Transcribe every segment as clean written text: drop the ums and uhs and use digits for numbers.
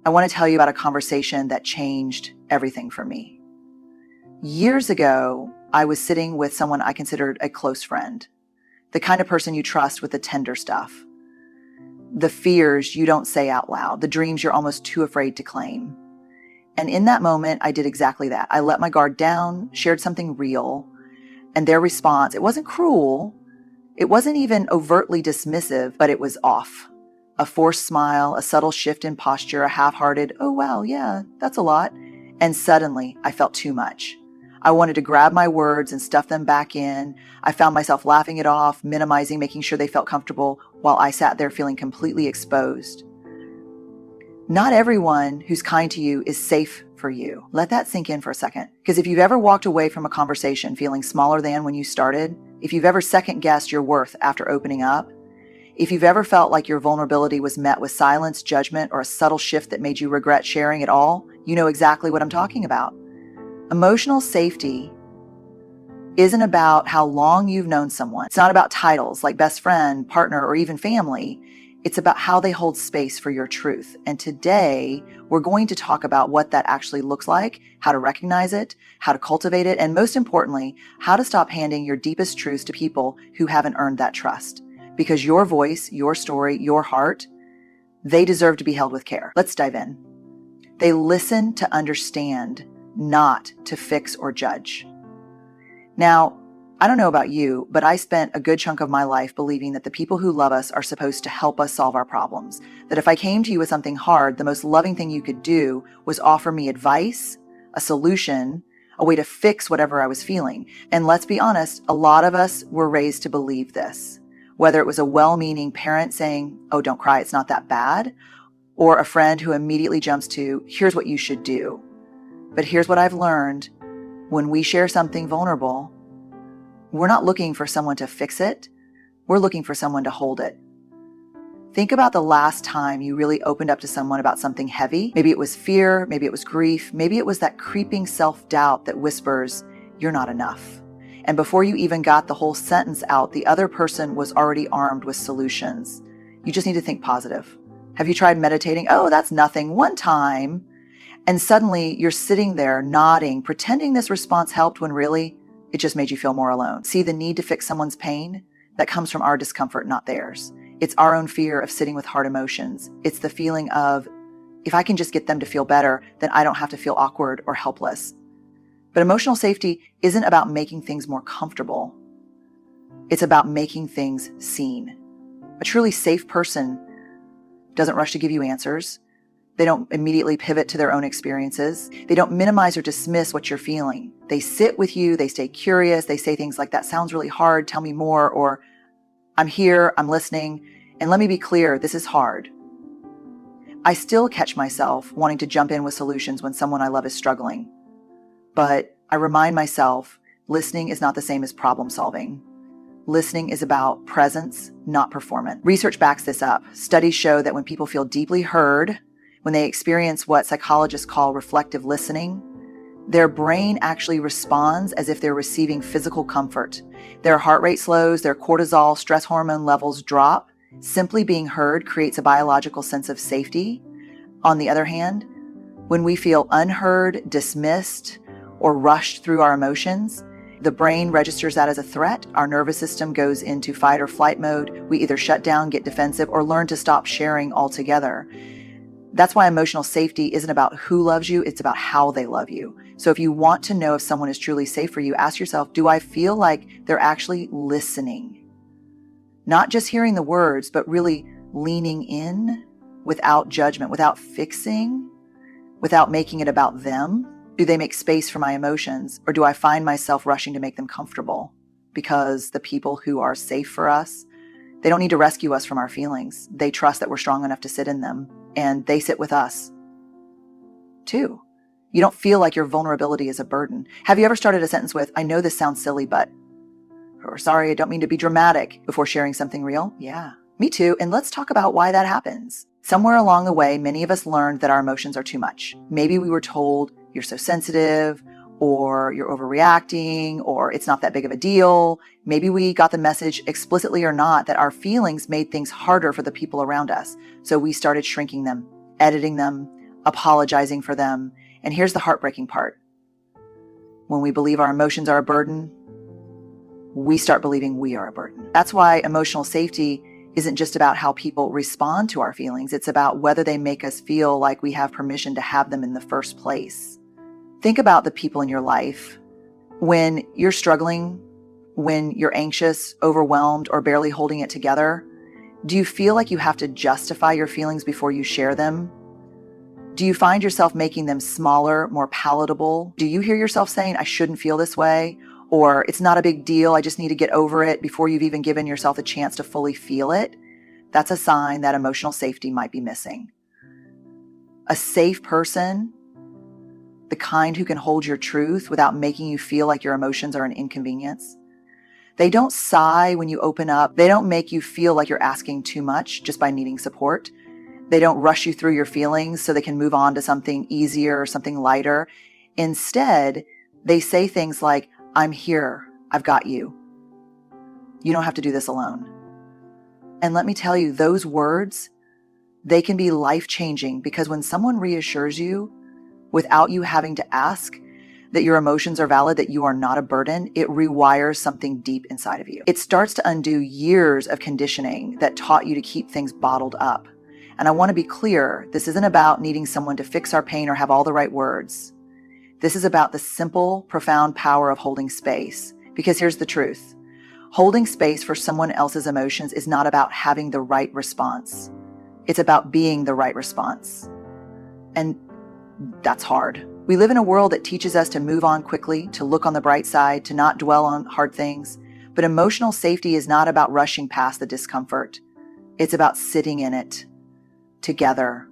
I want to tell you about a conversation that changed everything for me. Years ago, I was sitting with someone I considered a close friend, the kind of person you trust with the tender stuff, the fears you don't say out loud, the dreams you're almost too afraid to claim. And in that moment, I did exactly that. I let my guard down, shared something real, and their response, it wasn't cruel, it wasn't even overtly dismissive, but it was off. A forced smile, a subtle shift in posture, a half-hearted, oh wow, yeah, that's a lot. And suddenly, I felt too much. I wanted to grab my words and stuff them back in. I found myself laughing it off, minimizing, making sure they felt comfortable while I sat there feeling completely exposed. Not everyone who's kind to you is safe for you. Let that sink in for a second. Because if you've ever walked away from a conversation feeling smaller than when you started, if you've ever second-guessed your worth after opening up, if you've ever felt like your vulnerability was met with silence, judgment, or a subtle shift that made you regret sharing it all, you know exactly what I'm talking about. Emotional safety isn't about how long you've known someone. It's not about titles like best friend, partner, or even family. It's about how they hold space for your truth. And today, we're going to talk about what that actually looks like, how to recognize it, how to cultivate it, and most importantly, how to stop handing your deepest truths to people who haven't earned that trust. Because your voice, your story, your heart, they deserve to be held with care. Let's dive in. They listen to understand, not to fix or judge. Now, I don't know about you, but I spent a good chunk of my life believing that the people who love us are supposed to help us solve our problems. That if I came to you with something hard, the most loving thing you could do was offer me advice, a solution, a way to fix whatever I was feeling. And let's be honest, a lot of us were raised to believe this. Whether it was a well-meaning parent saying, oh, don't cry, it's not that bad, or a friend who immediately jumps to, here's what you should do. But here's what I've learned. When we share something vulnerable, we're not looking for someone to fix it. We're looking for someone to hold it. Think about the last time you really opened up to someone about something heavy. Maybe it was fear, maybe it was grief, maybe it was that creeping self-doubt that whispers, you're not enough. And before you even got the whole sentence out, the other person was already armed with solutions. You just need to think positive. Have you tried meditating? Oh, that's nothing. One time. And suddenly you're sitting there nodding, pretending this response helped when really it just made you feel more alone. See the need to fix someone's pain? That comes from our discomfort, not theirs. It's our own fear of sitting with hard emotions. It's the feeling of, if I can just get them to feel better, then I don't have to feel awkward or helpless. But emotional safety isn't about making things more comfortable. It's about making things seen. A truly safe person doesn't rush to give you answers. They don't immediately pivot to their own experiences. They don't minimize or dismiss what you're feeling. They sit with you, they stay curious, they say things like, that sounds really hard, tell me more, or I'm here, I'm listening, and let me be clear, this is hard. I still catch myself wanting to jump in with solutions when someone I love is struggling. But I remind myself, listening is not the same as problem solving. Listening is about presence, not performance. Research backs this up. Studies show that when people feel deeply heard, when they experience what psychologists call reflective listening, their brain actually responds as if they're receiving physical comfort. Their heart rate slows, their cortisol, stress hormone levels drop. Simply being heard creates a biological sense of safety. On the other hand, when we feel unheard, dismissed, or rushed through our emotions, the brain registers that as a threat. Our nervous system goes into fight or flight mode. We either shut down, get defensive, or learn to stop sharing altogether. That's why emotional safety isn't about who loves you, it's about how they love you. So if you want to know if someone is truly safe for you, ask yourself, do I feel like they're actually listening? Not just hearing the words, but really leaning in without judgment, without fixing, without making it about them. Do they make space for my emotions, or do I find myself rushing to make them comfortable? Because the people who are safe for us, they don't need to rescue us from our feelings. They trust that we're strong enough to sit in them, and they sit with us too. You don't feel like your vulnerability is a burden. Have you ever started a sentence with, I know this sounds silly, but, or sorry, I don't mean to be dramatic, before sharing something real? Yeah, me too. And let's talk about why that happens. Somewhere along the way, many of us learned that our emotions are too much. Maybe we were told, you're so sensitive, or you're overreacting, or it's not that big of a deal. Maybe we got the message, explicitly or not, that our feelings made things harder for the people around us. So we started shrinking them, editing them, apologizing for them. And here's the heartbreaking part. When we believe our emotions are a burden, we start believing we are a burden. That's why emotional safety isn't just about how people respond to our feelings. It's about whether they make us feel like we have permission to have them in the first place. Think about the people in your life. When you're struggling, when you're anxious, overwhelmed, or barely holding it together, do you feel like you have to justify your feelings before you share them? Do you find yourself making them smaller, more palatable? Do you hear yourself saying, I shouldn't feel this way? Or it's not a big deal, I just need to get over it, before you've even given yourself a chance to fully feel it? That's a sign that emotional safety might be missing. A safe person, the kind who can hold your truth without making you feel like your emotions are an inconvenience. They don't sigh when you open up. They don't make you feel like you're asking too much just by needing support. They don't rush you through your feelings so they can move on to something easier or something lighter. Instead, they say things like, I'm here, I've got you. You don't have to do this alone. And let me tell you, those words, they can be life-changing, because when someone reassures you without you having to ask that your emotions are valid, that you are not a burden, it rewires something deep inside of you. It starts to undo years of conditioning that taught you to keep things bottled up. And I want to be clear, this isn't about needing someone to fix our pain or have all the right words. This is about the simple, profound power of holding space. Because here's the truth. Holding space for someone else's emotions is not about having the right response. It's about being the right response. And that's hard. We live in a world that teaches us to move on quickly, to look on the bright side, to not dwell on hard things. But emotional safety is not about rushing past the discomfort. It's about sitting in it together.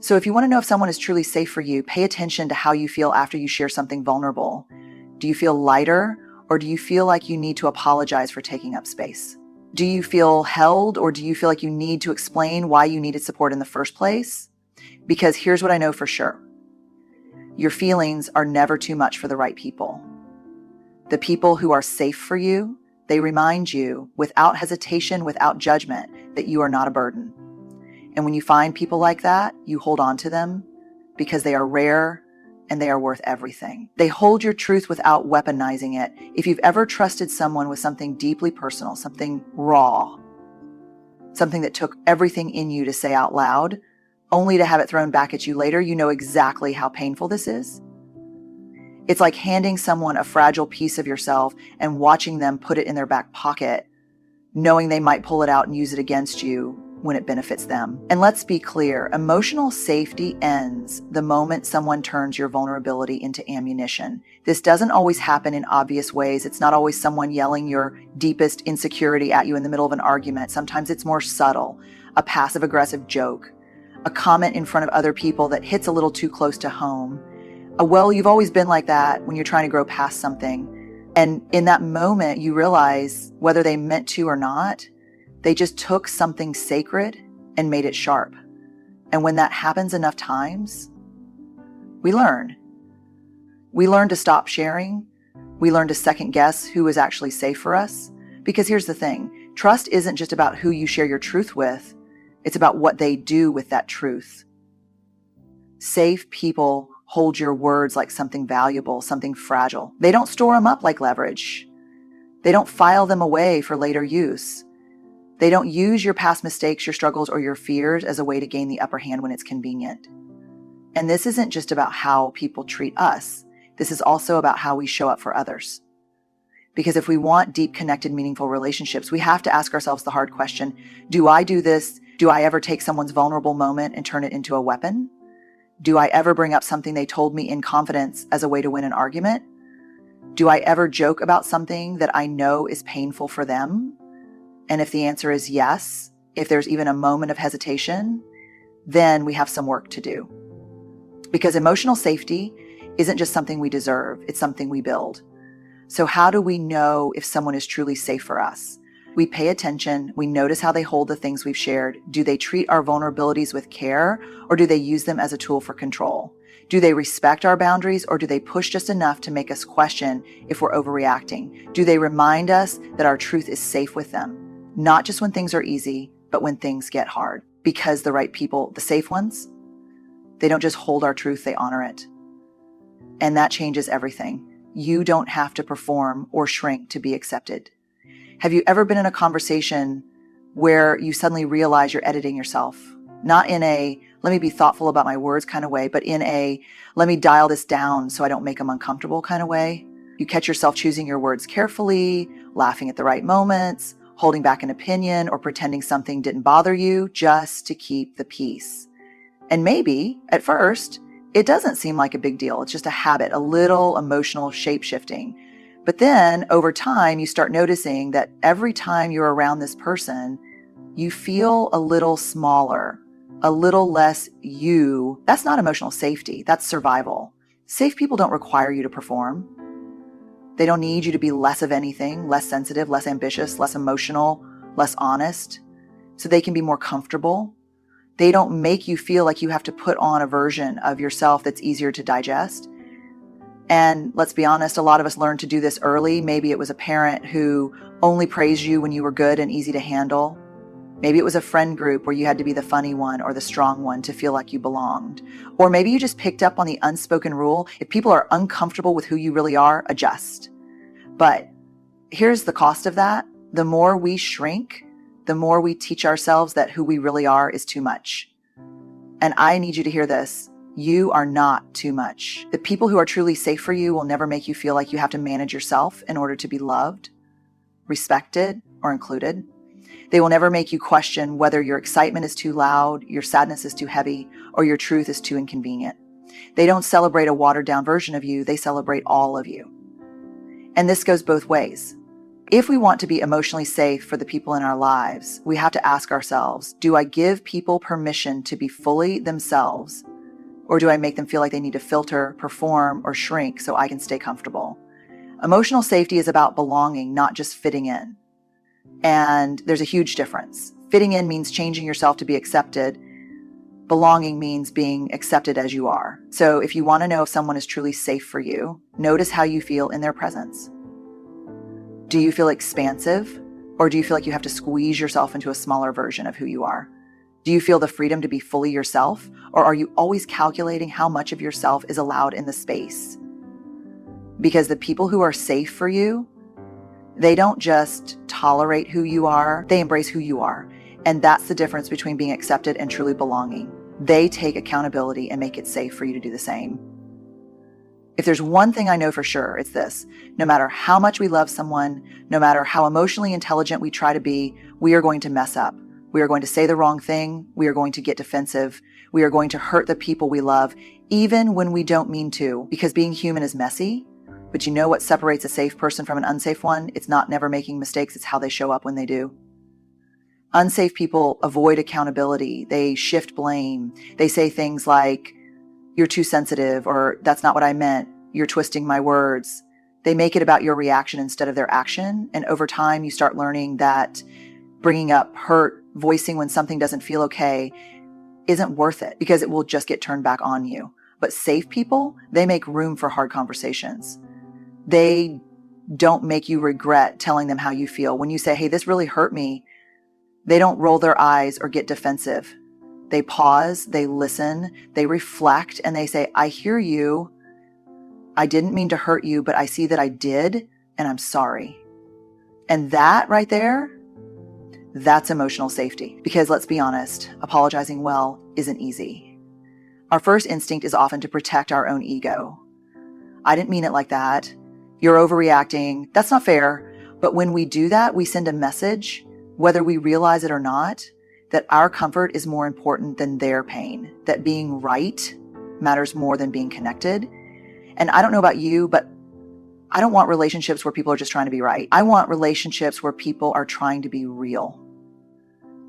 So if you want to know if someone is truly safe for you, pay attention to how you feel after you share something vulnerable. Do you feel lighter, or do you feel like you need to apologize for taking up space? Do you feel held, or do you feel like you need to explain why you needed support in the first place? Because here's what I know for sure. Your feelings are never too much for the right people. The people who are safe for you, they remind you without hesitation, without judgment, that you are not a burden. And when you find people like that, you hold on to them because they are rare and they are worth everything. They hold your truth without weaponizing it. If you've ever trusted someone with something deeply personal, something raw, something that took everything in you to say out loud, only to have it thrown back at you later, you know exactly how painful this is. It's like handing someone a fragile piece of yourself and watching them put it in their back pocket, knowing they might pull it out and use it against you when it benefits them. And let's be clear, emotional safety ends the moment someone turns your vulnerability into ammunition. This doesn't always happen in obvious ways. It's not always someone yelling your deepest insecurity at you in the middle of an argument. Sometimes it's more subtle, a passive-aggressive joke, a comment in front of other people that hits a little too close to home. Well, you've always been like that when you're trying to grow past something. And in that moment, you realize, whether they meant to or not, they just took something sacred and made it sharp. And when that happens enough times, we learn. We learn to stop sharing. We learn to second guess who is actually safe for us. Because here's the thing, trust isn't just about who you share your truth with. It's about what they do with that truth. Safe people hold your words like something valuable, something fragile. They don't store them up like leverage. They don't file them away for later use. They don't use your past mistakes, your struggles, or your fears as a way to gain the upper hand when it's convenient. And this isn't just about how people treat us. This is also about how we show up for others. Because if we want deep, connected, meaningful relationships, we have to ask ourselves the hard question, do I do this? Do I ever take someone's vulnerable moment and turn it into a weapon? Do I ever bring up something they told me in confidence as a way to win an argument? Do I ever joke about something that I know is painful for them? And if the answer is yes, if there's even a moment of hesitation, then we have some work to do. Because emotional safety isn't just something we deserve, it's something we build. So how do we know if someone is truly safe for us? We pay attention, we notice how they hold the things we've shared. Do they treat our vulnerabilities with care, or do they use them as a tool for control? Do they respect our boundaries, or do they push just enough to make us question if we're overreacting? Do they remind us that our truth is safe with them? Not just when things are easy, but when things get hard. Because the right people, the safe ones, They don't just hold our truth, they honor it. And that changes everything. You don't have to perform or shrink to be accepted. Have you ever been in a conversation where you suddenly realize you're editing yourself? Not in a, let me be thoughtful about my words kind of way, but in a, let me dial this down so I don't make them uncomfortable kind of way. You catch yourself choosing your words carefully, laughing at the right moments, holding back an opinion, or pretending something didn't bother you just to keep the peace. And maybe, at first, it doesn't seem like a big deal. It's just a habit, a little emotional shape-shifting. But then, over time, you start noticing that every time you're around this person, you feel a little smaller, a little less you. That's not emotional safety. That's survival. Safe people don't require you to perform. They don't need you to be less of anything, less sensitive, less ambitious, less emotional, less honest, so they can be more comfortable. They don't make you feel like you have to put on a version of yourself that's easier to digest. And let's be honest, a lot of us learned to do this early. Maybe it was a parent who only praised you when you were good and easy to handle. Maybe it was a friend group where you had to be the funny one or the strong one to feel like you belonged. Or maybe you just picked up on the unspoken rule: if people are uncomfortable with who you really are, adjust. But here's the cost of that. The more we shrink, the more we teach ourselves that who we really are is too much. And I need you to hear this. You are not too much. The people who are truly safe for you will never make you feel like you have to manage yourself in order to be loved, respected, or included. They will never make you question whether your excitement is too loud, your sadness is too heavy, or your truth is too inconvenient. They don't celebrate a watered-down version of you. They celebrate all of you. And this goes both ways. If we want to be emotionally safe for the people in our lives, we have to ask ourselves, do I give people permission to be fully themselves? Or do I make them feel like they need to filter, perform, or shrink so I can stay comfortable? Emotional safety is about belonging, not just fitting in. And there's a huge difference. Fitting in means changing yourself to be accepted. Belonging means being accepted as you are. So if you want to know if someone is truly safe for you, notice how you feel in their presence. Do you feel expansive, or do you feel like you have to squeeze yourself into a smaller version of who you are? Do you feel the freedom to be fully yourself, or are you always calculating how much of yourself is allowed in the space? Because the people who are safe for you, they don't just tolerate who you are, they embrace who you are. And that's the difference between being accepted and truly belonging. They take accountability and make it safe for you to do the same. If there's one thing I know for sure, it's this. No matter how much we love someone, no matter how emotionally intelligent we try to be, we are going to mess up. We are going to say the wrong thing. We are going to get defensive. We are going to hurt the people we love, even when we don't mean to, because being human is messy. But you know what separates a safe person from an unsafe one? It's not never making mistakes. It's how they show up when they do. Unsafe people avoid accountability. They shift blame. They say things like, you're too sensitive, or that's not what I meant. You're twisting my words. They make it about your reaction instead of their action. And over time, you start learning that bringing up hurt, voicing when something doesn't feel okay isn't worth it because it will just get turned back on you. But safe people, they make room for hard conversations. They don't make you regret telling them how you feel. When you say, hey, this really hurt me, they don't roll their eyes or get defensive. They pause, they listen, they reflect, and they say, I hear you. I didn't mean to hurt you, but I see that I did, and I'm sorry. And that right there, that's emotional safety. Because let's be honest, apologizing well isn't easy. Our first instinct is often to protect our own ego. I didn't mean it like that. You're overreacting. That's not fair. But when we do that, we send a message, whether we realize it or not, that our comfort is more important than their pain, that being right matters more than being connected. And I don't know about you, but I don't want relationships where people are just trying to be right. I want relationships where people are trying to be real.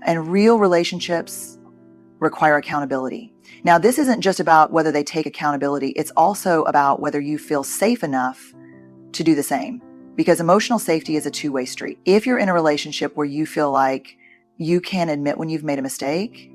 And real relationships require accountability. Now, this isn't just about whether they take accountability. It's also about whether you feel safe enough to do the same. Because emotional safety is a two-way street. If you're in a relationship where you feel like you can't admit when you've made a mistake,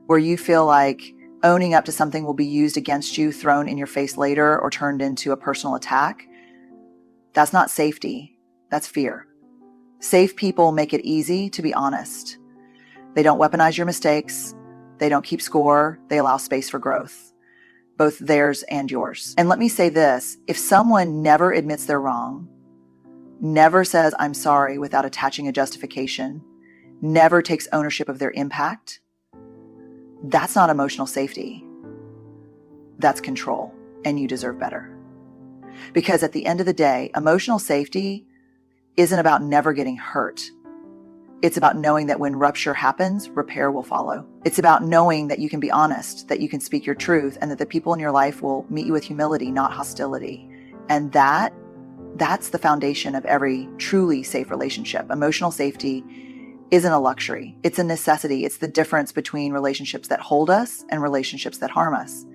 where you feel like owning up to something will be used against you, thrown in your face later, or turned into a personal attack, that's not safety. That's fear. Safe people make it easy to be honest. They don't weaponize your mistakes. They don't keep score. They allow space for growth. both theirs and yours. And let me say this, if someone never admits they're wrong, never says, I'm sorry without attaching a justification, never takes ownership of their impact, that's not emotional safety. That's control, and you deserve better. Because at the end of the day, emotional safety isn't about never getting hurt. It's about knowing that when rupture happens, repair will follow. It's about knowing that you can be honest, that you can speak your truth, and that the people in your life will meet you with humility, not hostility. And that's the foundation of every truly safe relationship. Emotional safety isn't a luxury. It's a necessity. It's the difference between relationships that hold us and relationships that harm us.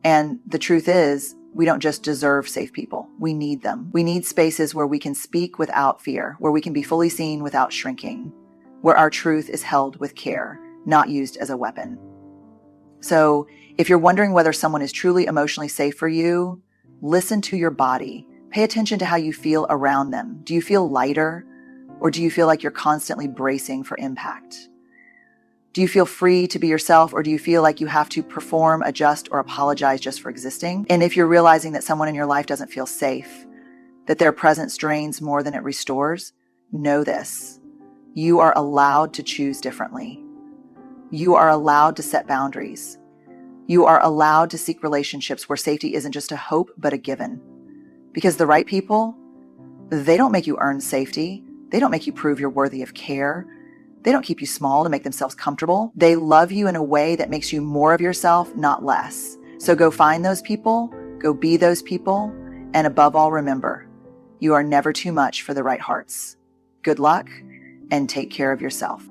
And the truth is, we don't just deserve safe people. We need them. We need spaces where we can speak without fear, where we can be fully seen without shrinking, where our truth is held with care, not used as a weapon. So if you're wondering whether someone is truly emotionally safe for you, listen to your body. Pay attention to how you feel around them. Do you feel lighter, or do you feel like you're constantly bracing for impact? Do you feel free to be yourself, or do you feel like you have to perform, adjust, or apologize just for existing? And if you're realizing that someone in your life doesn't feel safe, that their presence drains more than it restores, know this. You are allowed to choose differently. You are allowed to set boundaries. You are allowed to seek relationships where safety isn't just a hope, but a given. Because the right people, they don't make you earn safety. They don't make you prove you're worthy of care. They don't keep you small to make themselves comfortable. They love you in a way that makes you more of yourself, not less. So go find those people, go be those people, and above all, remember, you are never too much for the right hearts. Good luck, and take care of yourself.